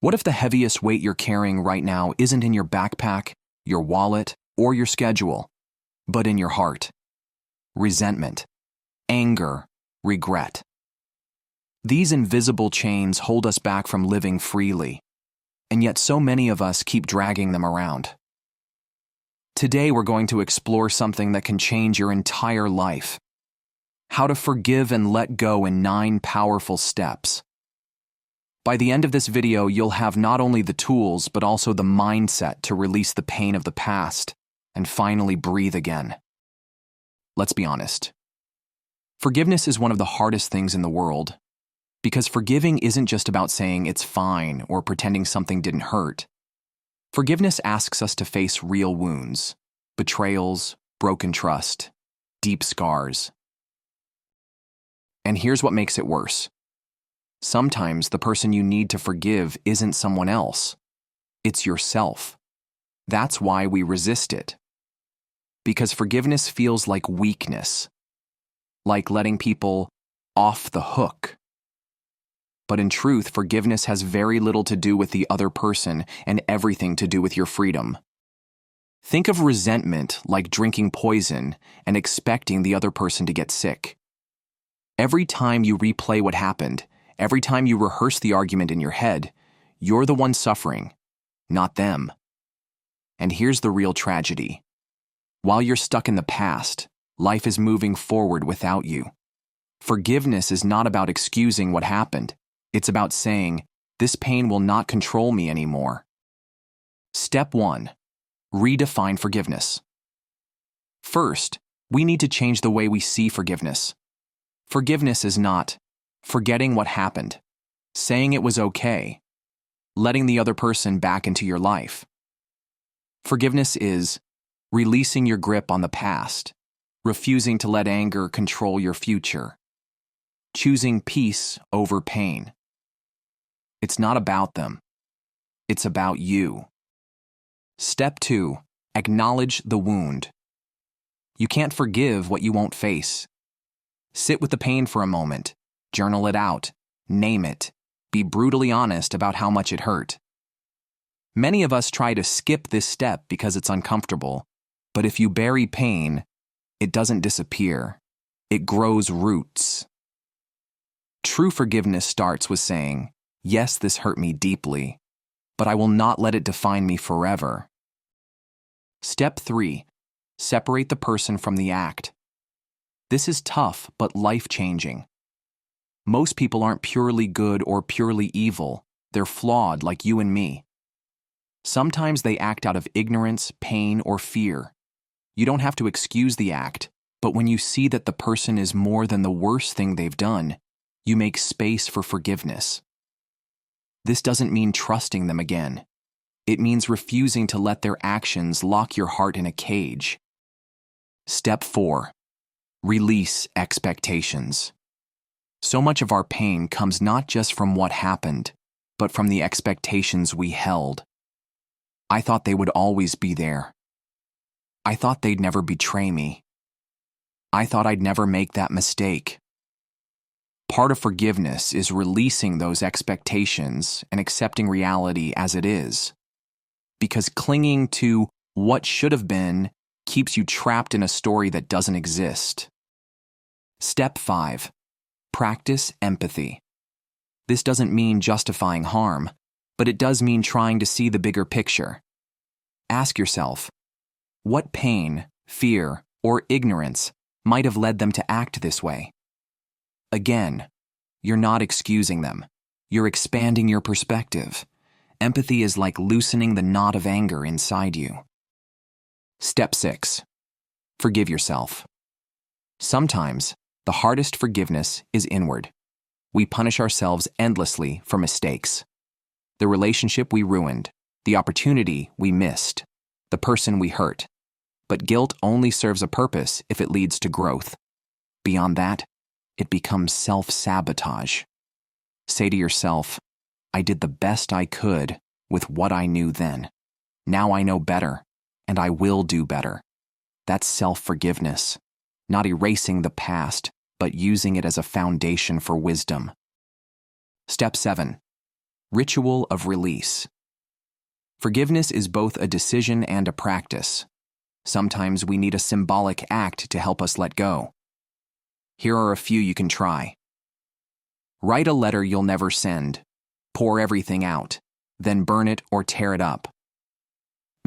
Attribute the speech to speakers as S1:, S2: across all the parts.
S1: What if the heaviest weight you're carrying right now isn't in your backpack, your wallet, or your schedule, but in your heart? Resentment, anger, regret. These invisible chains hold us back from living freely, and yet so many of us keep dragging them around. Today we're going to explore something that can change your entire life. How to forgive and let go in 9 powerful steps. By the end of this video, you'll have not only the tools, but also the mindset to release the pain of the past and finally breathe again. Let's be honest. Forgiveness is one of the hardest things in the world, because forgiving isn't just about saying it's fine or pretending something didn't hurt. Forgiveness asks us to face real wounds, betrayals, broken trust, deep scars. And here's what makes it worse. Sometimes the person you need to forgive isn't someone else. It's yourself. That's why we resist it. Because forgiveness feels like weakness, like letting people off the hook. But in truth, forgiveness has very little to do with the other person and everything to do with your freedom. Think of resentment like drinking poison and expecting the other person to get sick. Every time you replay what happened, every time you rehearse the argument in your head, you're the one suffering, not them. And here's the real tragedy. While you're stuck in the past, life is moving forward without you. Forgiveness is not about excusing what happened. It's about saying, this pain will not control me anymore. Step 1. Redefine forgiveness. First, we need to change the way we see forgiveness. Forgiveness is not forgetting what happened, saying it was okay, letting the other person back into your life. Forgiveness is releasing your grip on the past, refusing to let anger control your future, choosing peace over pain. It's not about them. It's about you. Step 2. Acknowledge the wound. You can't forgive what you won't face. Sit with the pain for a moment. Journal it out. Name it. Be brutally honest about how much it hurt. Many of us try to skip this step because it's uncomfortable, but if you bury pain, it doesn't disappear. It grows roots. True forgiveness starts with saying, yes, this hurt me deeply, but I will not let it define me forever. Step 3. Separate the person from the act. This is tough, but life-changing. Most people aren't purely good or purely evil. They're flawed like you and me. Sometimes they act out of ignorance, pain, or fear. You don't have to excuse the act, but when you see that the person is more than the worst thing they've done, you make space for forgiveness. This doesn't mean trusting them again. It means refusing to let their actions lock your heart in a cage. Step 4. Release expectations. So much of our pain comes not just from what happened, but from the expectations we held. I thought they would always be there. I thought they'd never betray me. I thought I'd never make that mistake. Part of forgiveness is releasing those expectations and accepting reality as it is. Because clinging to what should have been keeps you trapped in a story that doesn't exist. Step 5. Practice empathy. This doesn't mean justifying harm, but it does mean trying to see the bigger picture. Ask yourself, what pain, fear, or ignorance might have led them to act this way? Again, you're not excusing them. You're expanding your perspective. Empathy is like loosening the knot of anger inside you. Step 6. Forgive yourself. Sometimes, the hardest forgiveness is inward. We punish ourselves endlessly for mistakes. The relationship we ruined, the opportunity we missed, the person we hurt. But guilt only serves a purpose if it leads to growth. Beyond that, it becomes self-sabotage. Say to yourself, I did the best I could with what I knew then. Now I know better, and I will do better. That's self-forgiveness, not erasing the past, but using it as a foundation for wisdom. Step 7. Ritual of release. Forgiveness is both a decision and a practice. Sometimes we need a symbolic act to help us let go. Here are a few you can try. Write a letter you'll never send. Pour everything out, then burn it or tear it up.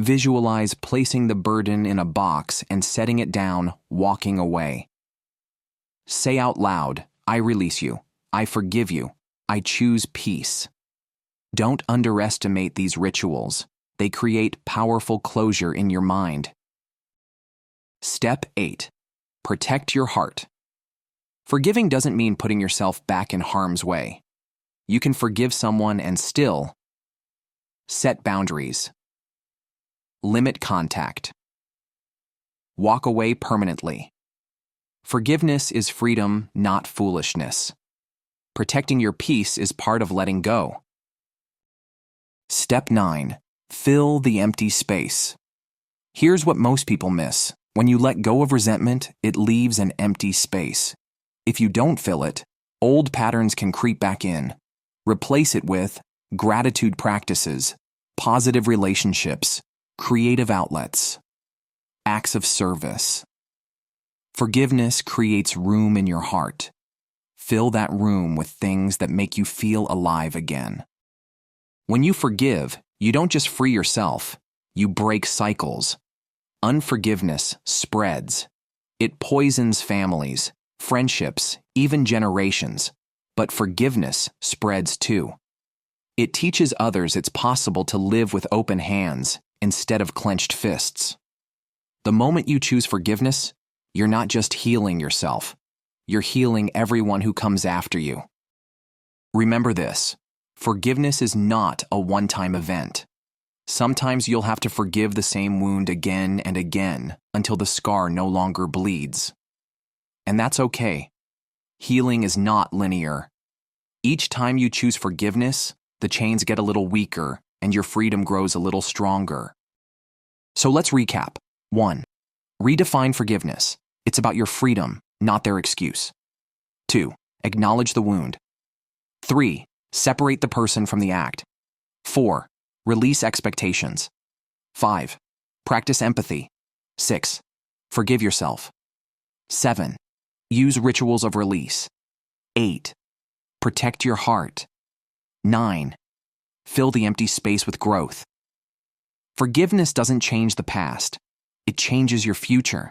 S1: Visualize placing the burden in a box and setting it down, walking away. Say out loud, I release you, I forgive you, I choose peace. Don't underestimate these rituals. They create powerful closure in your mind. Step 8. Protect your heart. Forgiving doesn't mean putting yourself back in harm's way. You can forgive someone and still set boundaries. Limit contact. Walk away permanently. Forgiveness is freedom, not foolishness. Protecting your peace is part of letting go. Step 9. Fill the empty space. Here's what most people miss. When you let go of resentment, it leaves an empty space. If you don't fill it, old patterns can creep back in. Replace it with gratitude practices, positive relationships, creative outlets, acts of service. Forgiveness creates room in your heart. Fill that room with things that make you feel alive again. When you forgive, you don't just free yourself, you break cycles. Unforgiveness spreads. It poisons families, friendships, even generations. But forgiveness spreads too. It teaches others it's possible to live with open hands instead of clenched fists. The moment you choose forgiveness, you're not just healing yourself, you're healing everyone who comes after you. Remember this, forgiveness is not a one-time event. Sometimes you'll have to forgive the same wound again and again until the scar no longer bleeds. And that's okay. Healing is not linear. Each time you choose forgiveness, the chains get a little weaker and your freedom grows a little stronger. So let's recap. 1. Redefine forgiveness. It's about your freedom, not their excuse. 2. Acknowledge the wound. 3. Separate the person from the act. 4. Release expectations. 5. Practice empathy. 6. Forgive yourself. 7. Use rituals of release. 8. Protect your heart. 9. Fill the empty space with growth. Forgiveness doesn't change the past. It changes your future.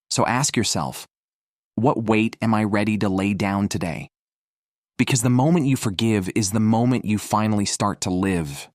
S1: So ask yourself, what weight am I ready to lay down today? Because the moment you forgive is the moment you finally start to live.